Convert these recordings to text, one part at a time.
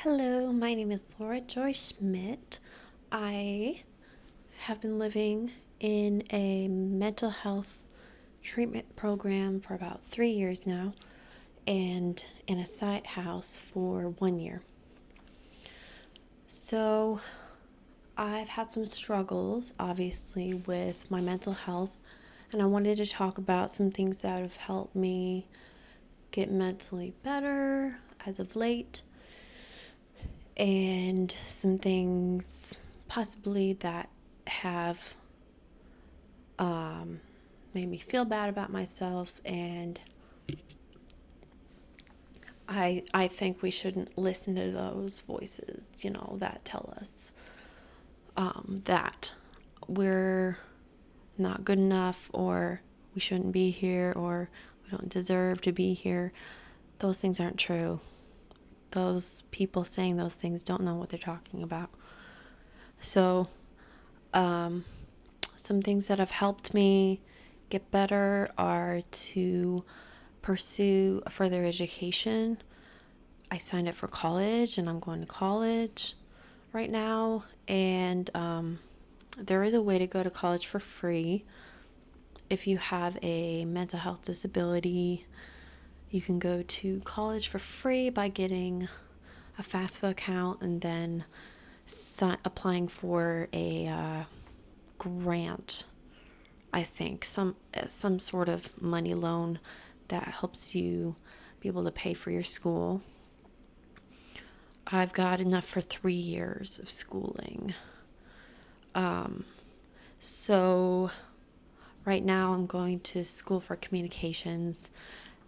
Hello, my name is Joy Schmidt. I have been living in a mental health treatment program for about 3 years now and in a site house for 1 year. So I've had some struggles, obviously, with my mental health, and I wanted to talk about some things that have helped me get mentally better as of late, and some things possibly that have made me feel bad about myself, and I think we shouldn't listen to those voices, that tell us that we're not good enough, or we shouldn't be here, or we don't deserve to be here. Those things aren't true. Those people saying those things don't know what they're talking about. So, some things that have helped me get better are to pursue a further education. I signed up for college and I'm going to college right now, and there is a way to go to college for free. If you have a mental health disability, you can go to college for free by getting a FAFSA account and then applying for a grant. I think some sort of money loan that helps you be able to pay for your school. I've got enough for 3 years of schooling. So right now I'm going to school for communications,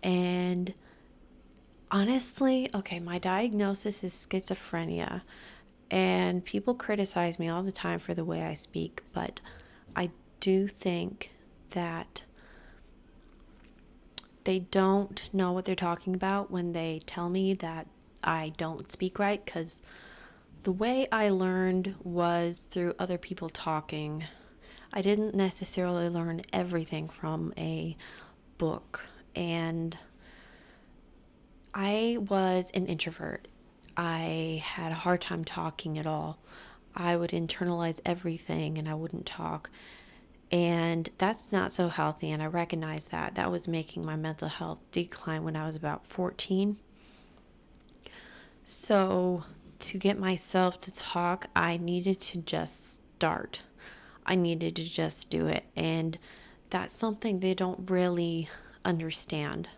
and honestly, okay, my diagnosis is schizophrenia, and people criticize me all the time for the way I speak, but I do think that they don't know what they're talking about when they tell me that I don't speak right, because the way I learned was through other people talking. I didn't necessarily learn everything from a book, and I was an introvert. I had a hard time talking at all. I would internalize everything and I wouldn't talk. And that's not so healthy, and I recognize that. That was making my mental health decline when I was about 14. So, to get myself to talk, I needed to just start. I needed to just do it. And that's something they don't really understand.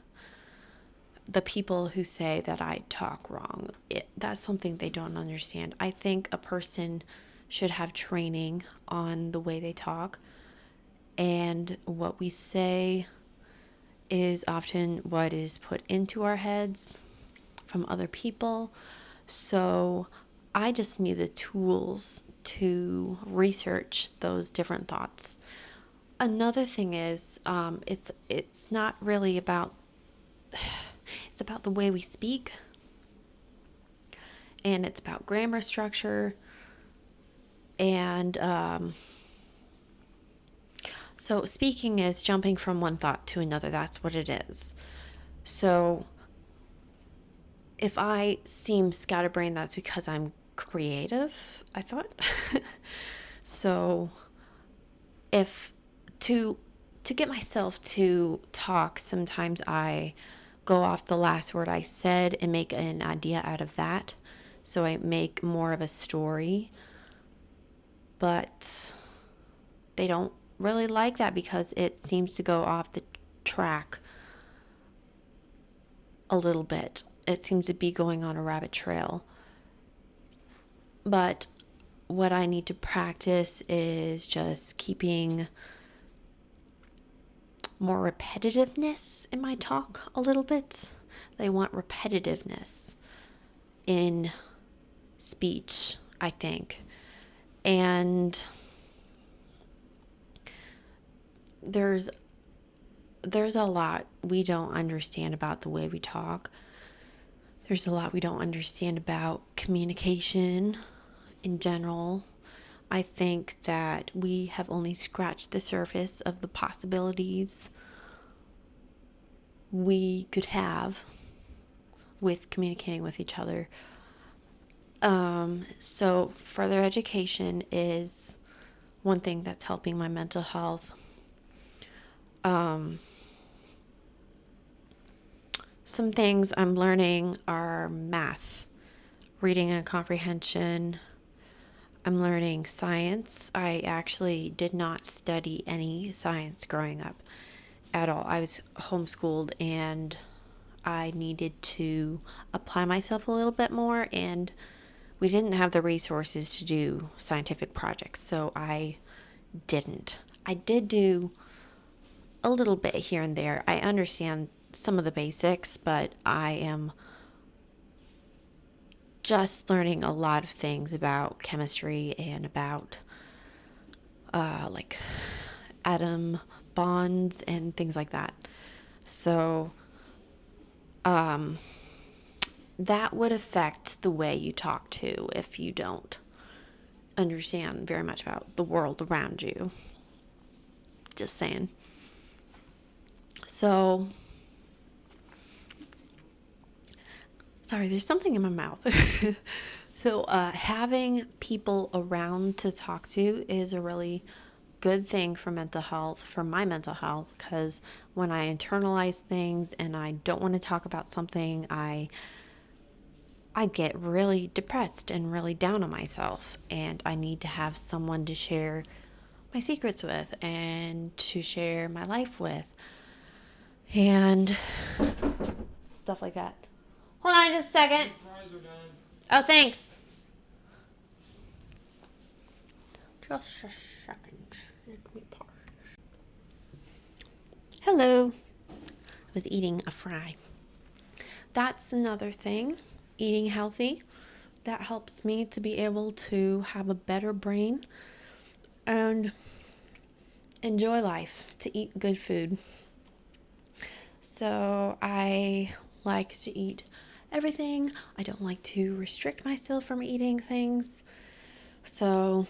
The people who say that I talk wrong, that's something they don't understand. I think a person should have training on the way they talk, and what we say is often what is put into our heads from other people. So I just need the tools to research those different thoughts. Another thing is, it's not really about it's about the way we speak, and it's about grammar structure, and so speaking is jumping from one thought to another. That's what it is. So if I seem scatterbrained, that's because I'm creative, I thought. So if to get myself to talk, sometimes I go off the last word I said and make an idea out of that. So I make more of a story. But they don't really like that because it seems to go off the track a little bit. It seems to be going on a rabbit trail. But what I need to practice is just keeping more repetitiveness in my talk a little bit. They want repetitiveness in speech, I think. And there's a lot we don't understand about the way we talk. There's a lot we don't understand about communication in general. I think that we have only scratched the surface of the possibilities we could have with communicating with each other. So further education is one thing that's helping my mental health. Um, some things I'm learning are math, reading and comprehension. I'm learning science. I actually did not study any science growing up at all. I was homeschooled and I needed to apply myself a little bit more, and we didn't have the resources to do scientific projects, so I didn't. I did do a little bit here and there. I understand some of the basics, but I am just learning a lot of things about chemistry and about like atom bonds and things like that. So that would affect the way you talk to if you don't understand very much about the world around you. Just saying. So, sorry, there's something in my mouth. So, having people around to talk to is a really good thing for mental health, for my mental health, because when I internalize things and I don't want to talk about something, I get really depressed and really down on myself, and I need to have someone to share my secrets with and to share my life with and stuff like that. Hold on just a second. Oh, thanks. Just a second. Let me pause. Hello. I was eating a fry. That's another thing. Eating healthy. That helps me to be able to have a better brain and enjoy life, to eat good food. So I like to eat everything. I don't like to restrict myself from eating things. So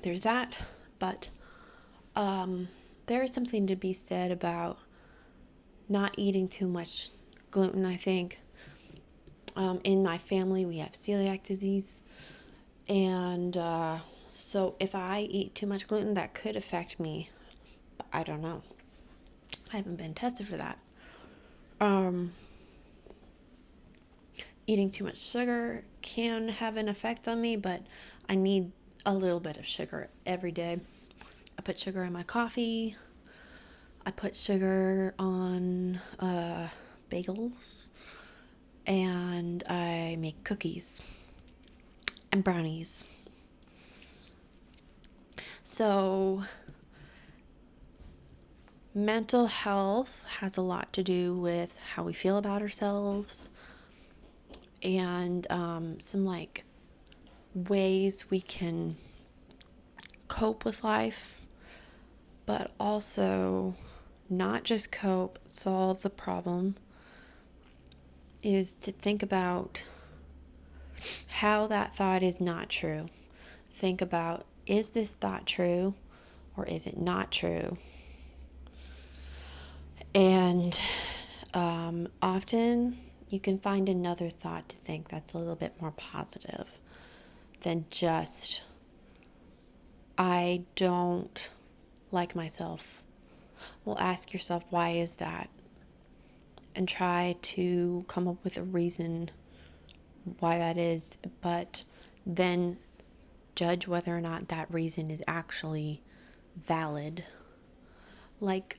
there's that. But there is something to be said about not eating too much gluten, I think. In my family, we have celiac disease. And so if I eat too much gluten, that could affect me. But I don't know. I haven't been tested for that. Eating too much sugar can have an effect on me, but I need a little bit of sugar every day. I put sugar in my coffee. I put sugar on bagels. And I make cookies and brownies. So mental health has a lot to do with how we feel about ourselves and some like ways we can cope with life, but also not just cope, solve the problem, is to think about how that thought is not true. Think about, is this thought true or is it not true? And often you can find another thought to think that's a little bit more positive than just, I don't like myself. Well, ask yourself, why is that? And try to come up with a reason why that is, but then judge whether or not that reason is actually valid. Like,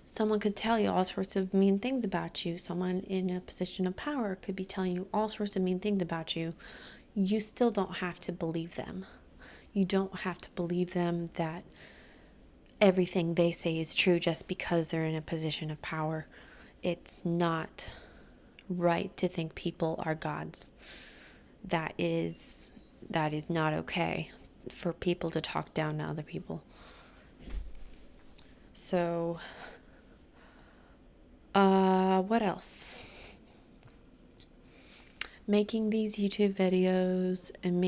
someone could tell you all sorts of mean things about you. Someone in a position of power could be telling you all sorts of mean things about you. You still don't have to believe them. You don't have to believe them that everything they say is true just because they're in a position of power. It's not right to think people are gods. That is not okay for people to talk down to other people. So, what else? Making these YouTube videos and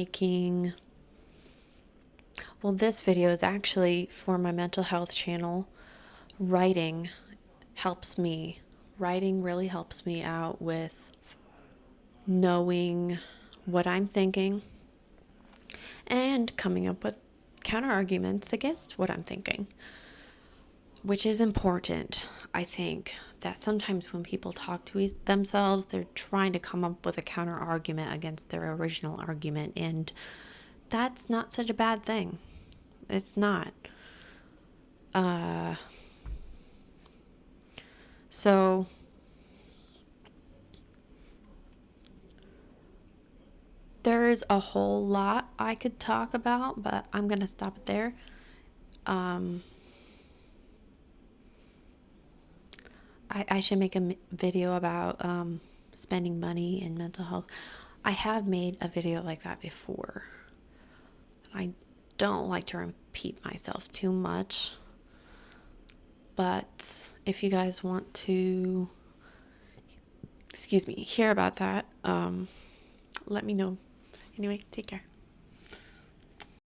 this video is actually for my mental health channel. Writing really helps me out with knowing what I'm thinking and coming up with counter arguments against what I'm thinking, which is important. I think that sometimes when people talk to themselves, they're trying to come up with a counter argument against their original argument, and that's not such a bad thing. It's not. So there's a whole lot I could talk about, but I'm gonna stop it there. I should make a video about spending money and mental health. I have made a video like that before. I don't like to repeat myself too much, but if you guys want to, hear about that, let me know. Anyway, take care.